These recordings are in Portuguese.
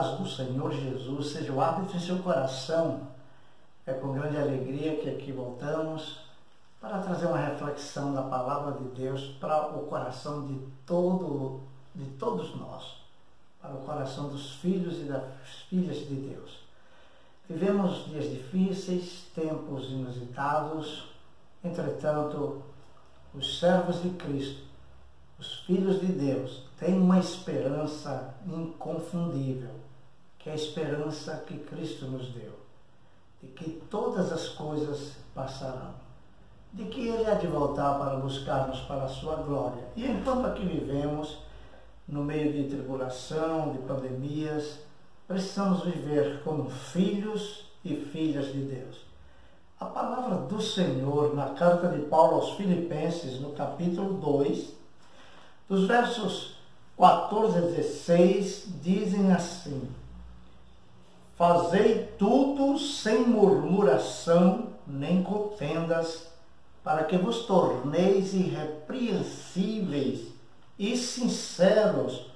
paz do Senhor Jesus seja o árbitro em seu coração. É com grande alegria que aqui voltamos para trazer uma reflexão da palavra de Deus para o coração de todos nós, para o coração dos filhos e das filhas de Deus. Vivemos dias difíceis, tempos inusitados, entretanto, os servos de Cristo, os filhos de Deus, têm uma esperança inconfundível, que é a esperança que Cristo nos deu, de que todas as coisas passarão, de que Ele há de voltar para buscar-nos para a sua glória. E enquanto aqui vivemos, no meio de tribulação, de pandemias, precisamos viver como filhos e filhas de Deus. A palavra do Senhor, na carta de Paulo aos Filipenses, no capítulo 2, dos versos 14 a 16, dizem assim: Fazei tudo sem murmuração nem contendas, para que vos torneis irrepreensíveis e sinceros,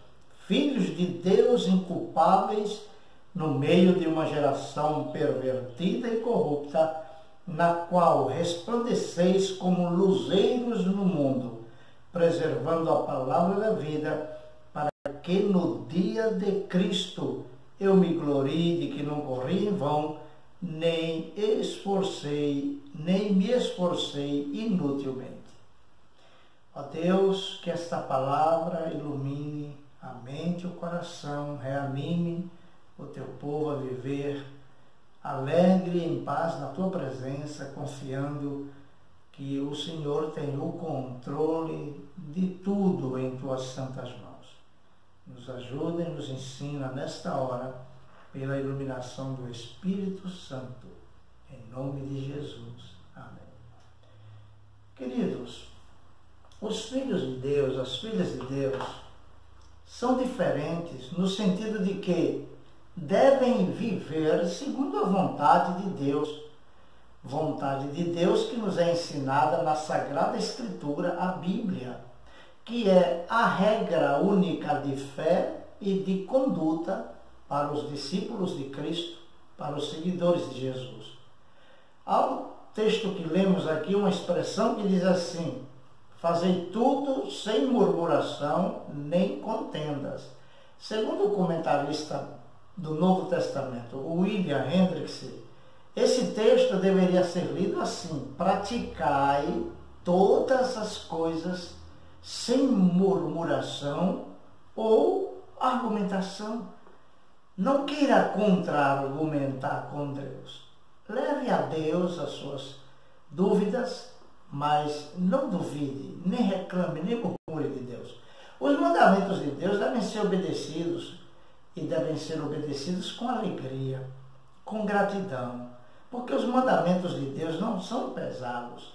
filhos de Deus inculpáveis, no meio de uma geração pervertida e corrupta, na qual resplandeceis como luzeiros no mundo, preservando a palavra da vida, para que no dia de Cristo eu me glorie de que não corri em vão, nem me esforcei inutilmente. Ó Deus, que esta palavra ilumine a mente e o coração, reanime o teu povo a viver alegre e em paz na tua presença, confiando que o Senhor tem o controle de tudo em tuas santas mãos. Nos ajuda e nos ensina nesta hora, pela iluminação do Espírito Santo, em nome de Jesus. Amém. Queridos, os filhos de Deus, as filhas de Deus, são diferentes no sentido de que devem viver segundo a vontade de Deus. Vontade de Deus que nos é ensinada na Sagrada Escritura, a Bíblia, que é a regra única de fé e de conduta para os discípulos de Cristo, para os seguidores de Jesus. Há um texto que lemos aqui, uma expressão que diz assim: Fazei tudo sem murmuração nem contendas. Segundo o comentarista do Novo Testamento, William Hendricks, esse texto deveria ser lido assim: praticai todas as coisas sem murmuração ou argumentação. Não queira contra-argumentar com Deus. Leve a Deus as suas dúvidas, mas não duvide, nem reclame, nem murmure de Deus. Os mandamentos de Deus devem ser obedecidos, e devem ser obedecidos com alegria, com gratidão, porque os mandamentos de Deus não são pesados.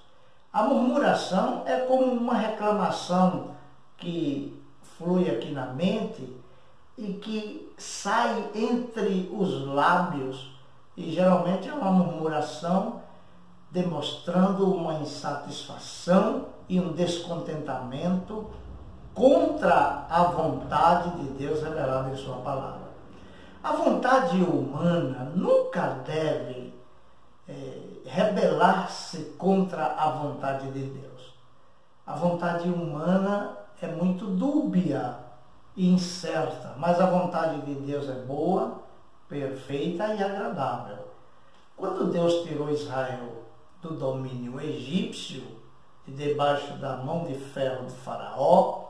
A murmuração é como uma reclamação que flui aqui na mente e que sai entre os lábios, e geralmente é uma murmuração demonstrando uma insatisfação e um descontentamento contra a vontade de Deus revelada em sua palavra. A vontade humana nunca deve rebelar-se contra a vontade de Deus. A vontade humana é muito dúbia e incerta, mas a vontade de Deus é boa, perfeita e agradável. Quando Deus tirou Israel do domínio egípcio, de debaixo da mão de ferro de Faraó,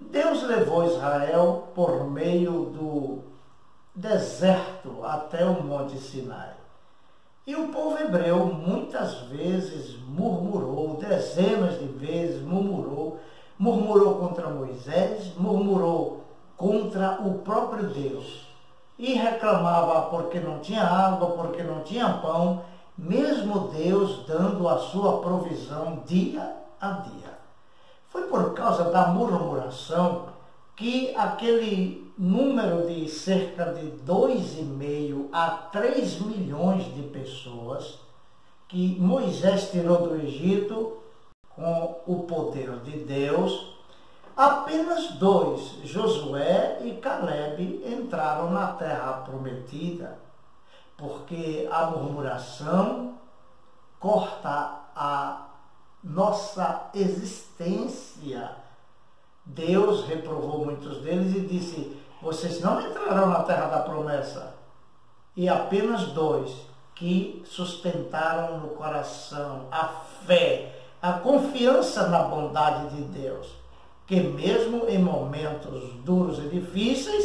Deus levou Israel por meio do deserto até o Monte Sinai. E o povo hebreu muitas vezes murmurou, dezenas de vezes murmurou contra Moisés, murmurou contra o próprio Deus. E reclamava porque não tinha água, porque não tinha pão, mesmo Deus dando a sua provisão dia a dia. Foi por causa da murmuração que aquele número de cerca de 2,5 a 3 milhões de pessoas que Moisés tirou do Egito com o poder de Deus, Apenas dois, Josué e Caleb, entraram na terra prometida, porque a murmuração corta a nossa existência. Deus reprovou muitos deles e disse: vocês não entrarão na terra da promessa. E apenas dois que sustentaram no coração a fé, a confiança na bondade de Deus, que mesmo em momentos duros e difíceis,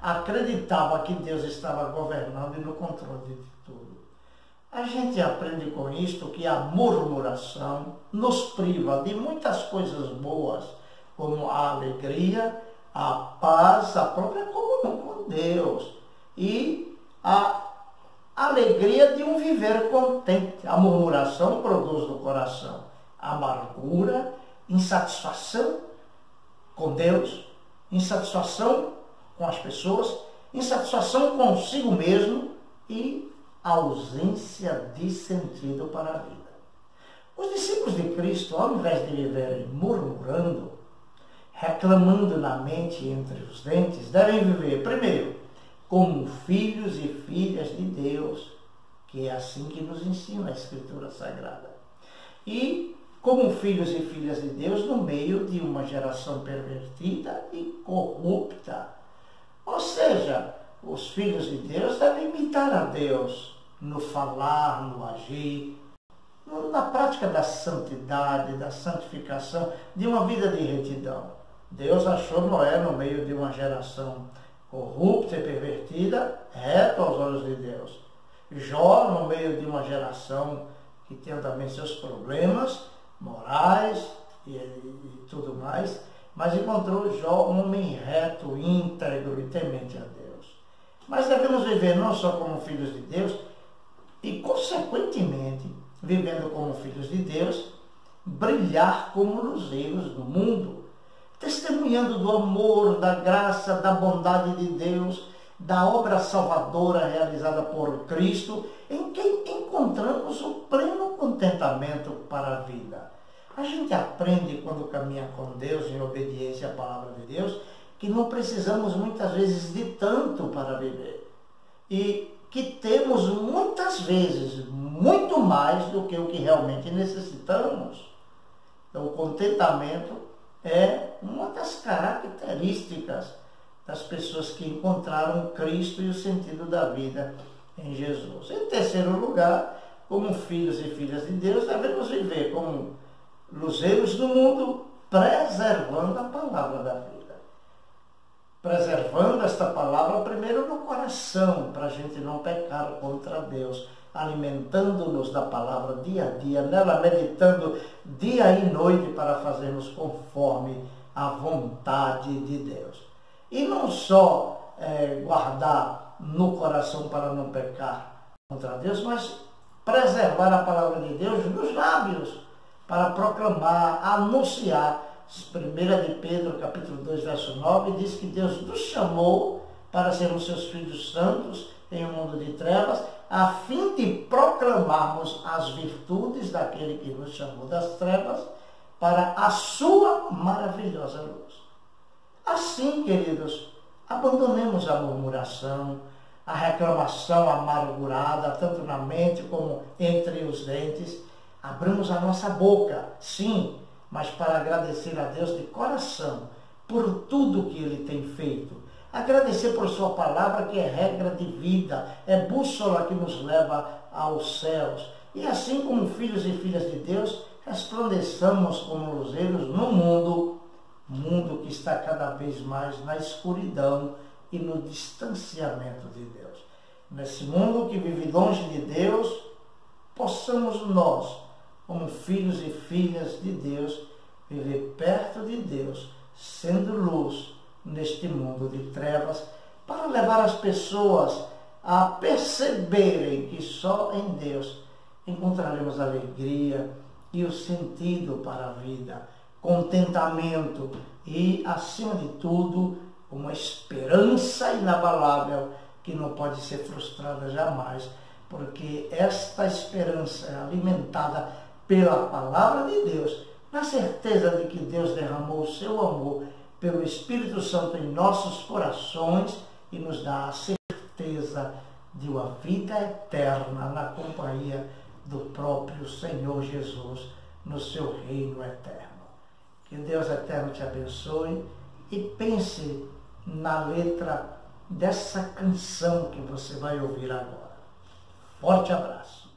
acreditava que Deus estava governando e no controle de tudo. A gente aprende com isto que a murmuração nos priva de muitas coisas boas, como a alegria, a paz, a própria comunhão com Deus e a alegria de um viver contente. A murmuração produz no coração amargura, insatisfação com Deus, insatisfação com as pessoas, insatisfação consigo mesmo e ausência de sentido para a vida. Os discípulos de Cristo, ao invés de viverem murmurando, reclamando na mente entre os dentes, devem viver, primeiro, como filhos e filhas de Deus, que é assim que nos ensina a Escritura Sagrada. E como filhos e filhas de Deus no meio de uma geração pervertida e corrupta. Ou seja, os filhos de Deus devem imitar a Deus no falar, no agir, na prática da santidade, da santificação, de uma vida de retidão. Deus achou Noé no meio de uma geração corrupta e pervertida, reto aos olhos de Deus. Jó no meio de uma geração que tem também seus problemas morais e tudo mais, mas encontrou Jó um homem reto, íntegro e temente a Deus. Mas devemos viver não só como filhos de Deus, e consequentemente, vivendo como filhos de Deus, brilhar como luzeiros no mundo, testemunhando do amor, da graça, da bondade de Deus, da obra salvadora realizada por Cristo, em quem encontramos o pleno contentamento para a vida. A gente aprende quando caminha com Deus, em obediência à palavra de Deus, que não precisamos muitas vezes de tanto para viver. E que temos muitas vezes muito mais do que o que realmente necessitamos. Então, o contentamento é uma das características das pessoas que encontraram Cristo e o sentido da vida em Jesus. Em terceiro lugar, como filhos e filhas de Deus, devemos viver como luzeiros do mundo, preservando a palavra da vida. Preservando esta palavra primeiro no coração, para a gente não pecar contra Deus, alimentando-nos da palavra dia a dia, nela meditando dia e noite para fazermos conforme a vontade de Deus. E não só guardar no coração para não pecar contra Deus, mas preservar a palavra de Deus nos lábios, para proclamar, anunciar. 1 de Pedro, capítulo 2, verso 9, diz que Deus nos chamou para sermos seus filhos santos em um mundo de trevas, a fim de proclamarmos as virtudes daquele que nos chamou das trevas para a sua maravilhosa luz. Assim, queridos, abandonemos a murmuração, a reclamação amargurada, tanto na mente como entre os dentes. Abramos a nossa boca, sim, mas para agradecer a Deus de coração por tudo que Ele tem feito. Agradecer por Sua palavra, que é regra de vida, é bússola que nos leva aos céus. E assim como filhos e filhas de Deus, resplandeçamos como luzeiros no mundo que está cada vez mais na escuridão e no distanciamento de Deus. Nesse mundo que vive longe de Deus, possamos nós, como filhos e filhas de Deus, viver perto de Deus, sendo luz neste mundo de trevas, para levar as pessoas a perceberem que só em Deus encontraremos alegria e o sentido para a vida, contentamento e, acima de tudo, uma esperança inabalável que não pode ser frustrada jamais, porque esta esperança é alimentada pela palavra de Deus, na certeza de que Deus derramou o seu amor pelo Espírito Santo em nossos corações e nos dá a certeza de uma vida eterna na companhia do próprio Senhor Jesus no seu reino eterno. Que Deus eterno te abençoe e pense na letra dessa canção que você vai ouvir agora. Forte abraço.